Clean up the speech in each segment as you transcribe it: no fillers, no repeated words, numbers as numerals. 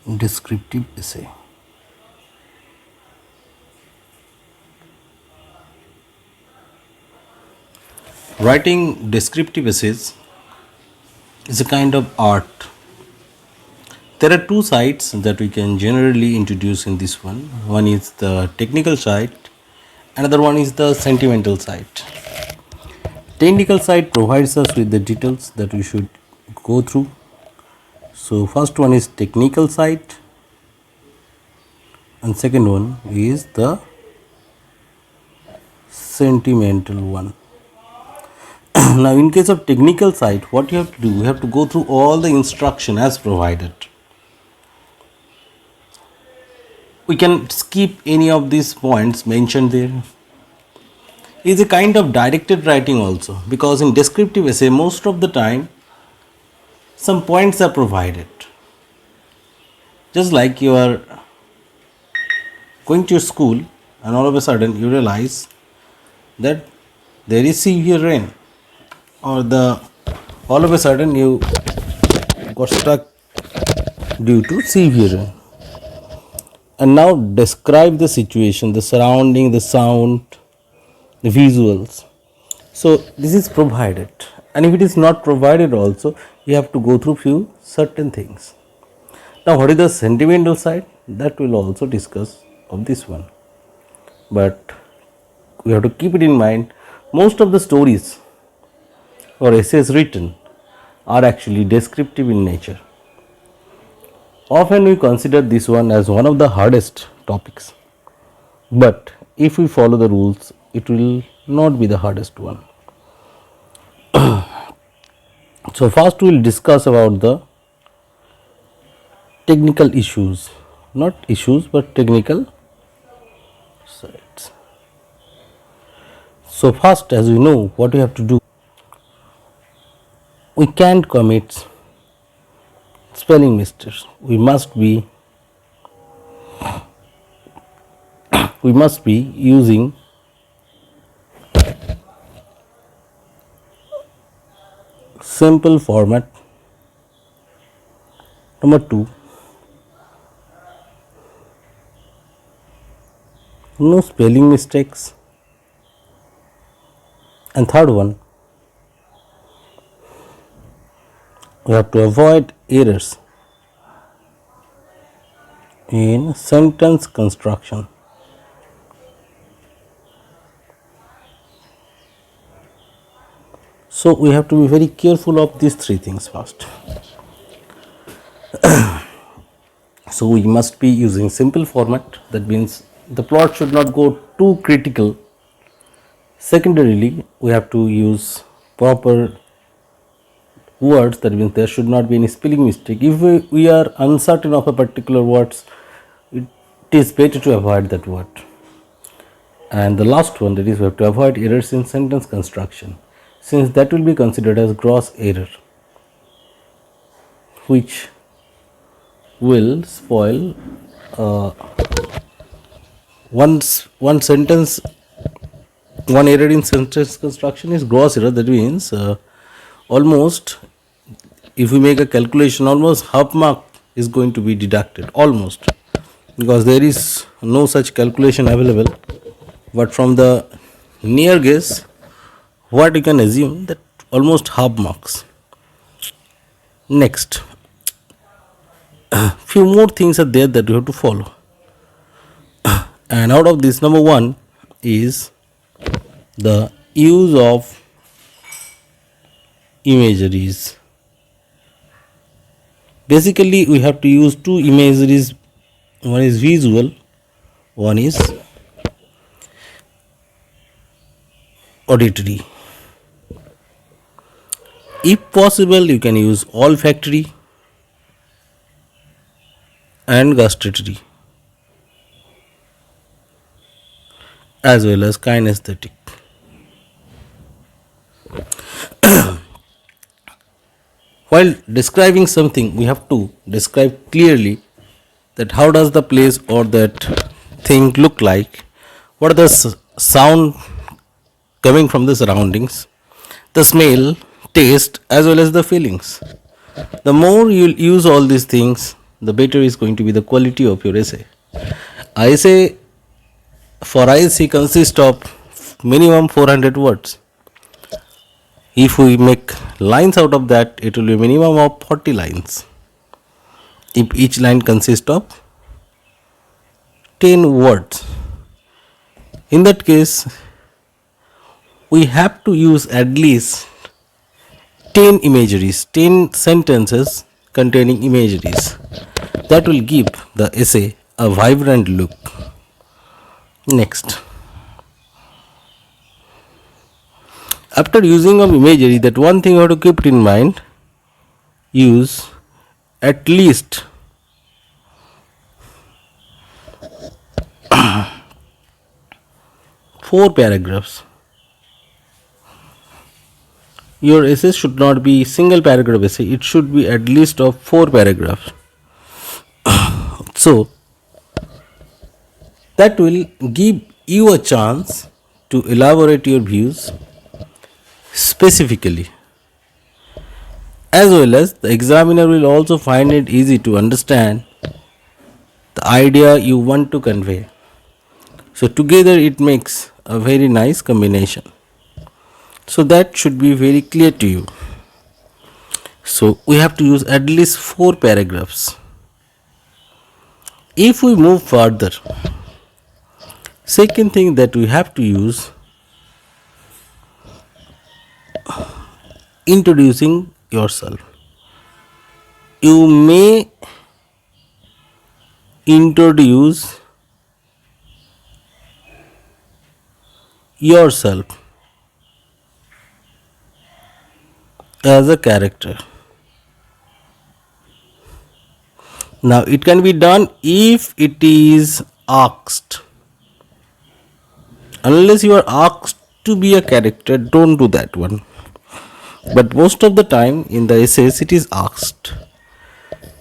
Descriptive essay. Writing descriptive essays is a kind of art. There are two sides that we can generally introduce in this one. One is the technical side, another one is the sentimental side. Technical side provides us with the details that we should go through. So first one is technical side and second one is the sentimental one. Now in case of technical side, what you have to do, you have to go through all the instruction as provided. We can skip any of these points mentioned there. Is a kind of directed writing also, because in descriptive essay most of the time some points are provided. Just like you are going to your school and all of a sudden you realize that there is severe rain, or the all of a sudden you got stuck due to severe rain. And now describe the situation, the surrounding, the sound, the visuals. So this is provided, and if it is not provided also, you have to go through few certain things. Now what is the sentimental side? That we'll also discuss of this one. But we have to keep it in mind, most of the stories or essays written are actually descriptive in nature. Often we consider this one as one of the hardest topics, but if we follow the rules, it will not be the hardest one. So first we will discuss about the technical issues, not issues but technical sides. So first, as we know what we have to do, we can't commit spelling mistakes. We must be using simple format. Number 2, no spelling mistakes. And third one, we have to avoid errors in sentence construction. So we have to be very careful of these three things first. So we must be using simple format, that means the plot should not go too critical. Secondarily, we have to use proper words, that means there should not be any spelling mistake. If we are uncertain of a particular words, it is better to avoid that word. And the last one, that is, we have to avoid errors in sentence construction, since that will be considered as gross error, which will spoil one sentence. One error in sentence construction is gross error. That means almost, if we make a calculation, almost half mark is going to be deducted, almost, because there is no such calculation available. But from the near guess, what you can assume, that almost half marks. Next, few more things are there that you have to follow, and out of this, number 1 is the use of imageries. Basically we have to use two imageries, one is visual, one is auditory. If possible, you can use olfactory and gustatory, as well as kinesthetic. While describing something, we have to describe clearly that how does the place or that thing look like, what are the sound coming from the surroundings, the smell, taste, as well as the feelings. The more you use all these things, the better is going to be the quality of your essay. A essay for ISC consists of minimum 400 words. If we make lines out of that, it will be a minimum of 40 lines. If each line consists of 10 words, in that case, we have to use at least 10 imageries, 10 sentences containing imageries. That will give the essay a vibrant look. Next, after using of imagery, that one thing you have to keep it in mind, use at least 4 paragraphs. Your essay should not be single paragraph essay, it should be at least of 4 paragraphs. So that will give you a chance to elaborate your views specifically, as well as the examiner will also find it easy to understand the idea you want to convey. So together it makes a very nice combination. So that should be very clear to you. So we have to use at least 4 paragraphs. If we move further, second thing that we have to use, introducing yourself. You may introduce yourself as a character. Now it can be done if it is asked. Unless you are asked to be a character, don't do that one. But most of the time in the essays it is asked.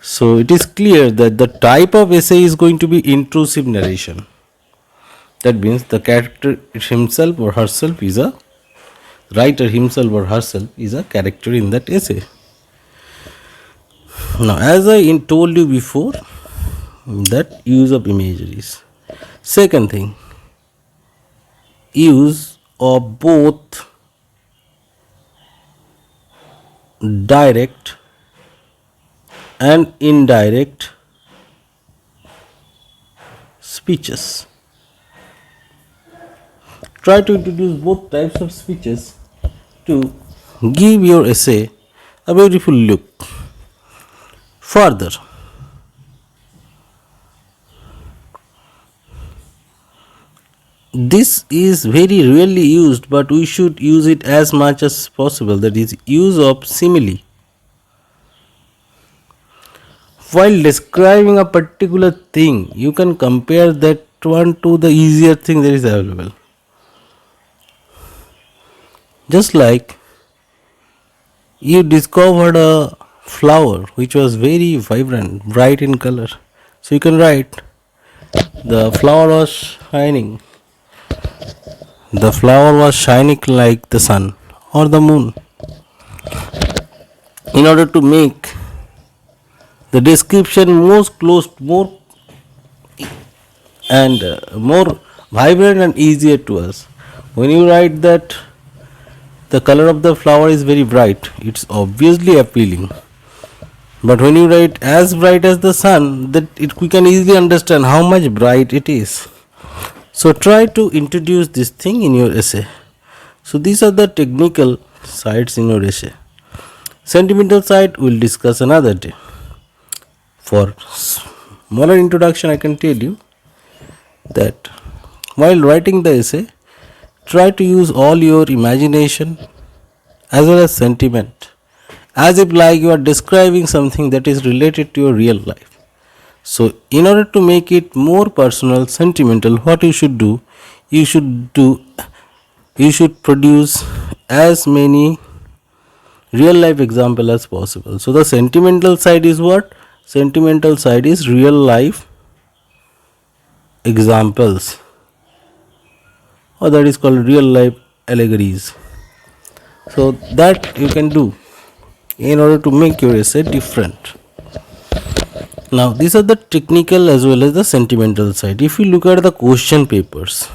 So it is clear that the type of essay is going to be intrusive narration. That means the character himself or herself is a writer, himself or herself is a character in that essay. Now, as I told you before, that use of imageries. Second thing, use of both direct and indirect speeches. Try to introduce both types of speeches to give your essay a beautiful look. Further, this is very rarely used, but we should use it as much as possible, that is, use of simile. While describing a particular thing, you can compare that one to the easier thing that is available. Just like you discovered a flower which was very vibrant, bright in color. So you can write, the flower was shining. The flower was shining like the sun or the moon. In order to make the description more vibrant and easier to us, when you write that the color of the flower is very bright, it's obviously appealing. But when you write as bright as the sun, we can easily understand how much bright it is. So try to introduce this thing in your essay. So these are the technical sides in your essay. Sentimental side we'll discuss another day. For smaller introduction, I can tell you that while writing the essay, try to use all your imagination as well as sentiment, as if like you are describing something that is related to your real life. So in order to make it more personal, sentimental, what you should do, you should produce as many real life example as possible. So the sentimental side is what? Sentimental side is real life examples, or that is called real life allegories. So that you can do in order to make your essay different. Now, these are the technical as well as the sentimental side. If you look at the question papers,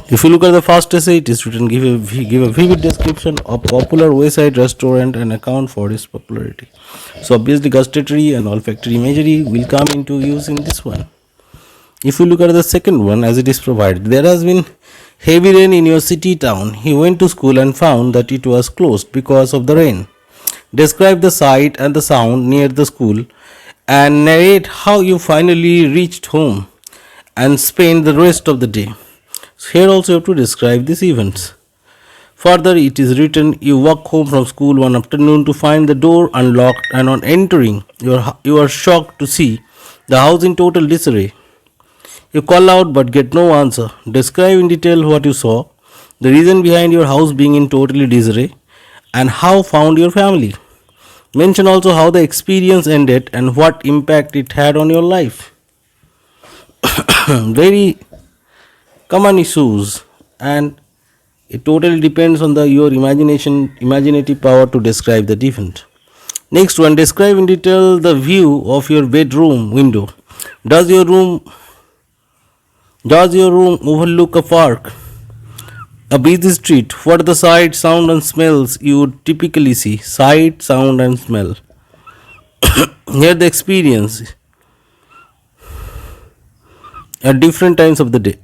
if you look at the first essay, it is written give a vivid description of popular wayside restaurant and account for its popularity. So obviously gustatory and olfactory imagery will come into use in this one. If you look at the second one, as it is provided, there has been heavy rain in your city town. He went to school and found that it was closed because of the rain. Describe the sight and the sound near the school and narrate how you finally reached home and spent the rest of the day. So here also you have to describe these events. Further, it is written you walk home from school one afternoon to find the door unlocked, and on entering, you are shocked to see the house in total disarray. You call out but get no answer. Describe in detail what you saw, the reason behind your house being in totally disarray, and how found your family. Mention also how the experience ended and what impact it had on your life. Very common issues, and it totally depends on your imaginative power to describe the event. Next one, describe in detail the view of your bedroom window. Does your room overlook a park, a busy street? What are the sights, sound, and smells you would typically see? Sight, sound, and smell. Here the experience at different times of the day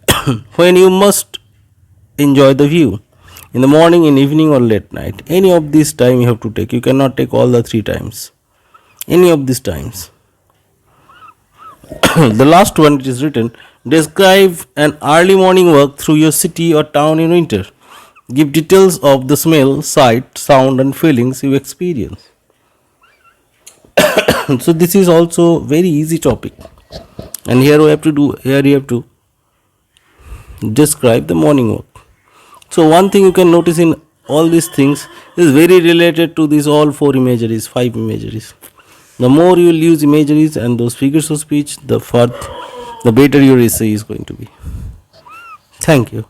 when you must enjoy the view, in the morning, in evening, or late night. Any of these time you have to take. You cannot take all the three times. Any of these times. The last one, it is written, describe an early morning walk through your city or town in winter. Give details of the smell, sight, sound, and feelings you experience. So this is also very easy topic, and here you have to describe the morning walk. So one thing you can notice in all these things is very related to these all four imageries, five imageries. The more you will use imageries and those figures of speech, the better your essay is going to be. Thank you.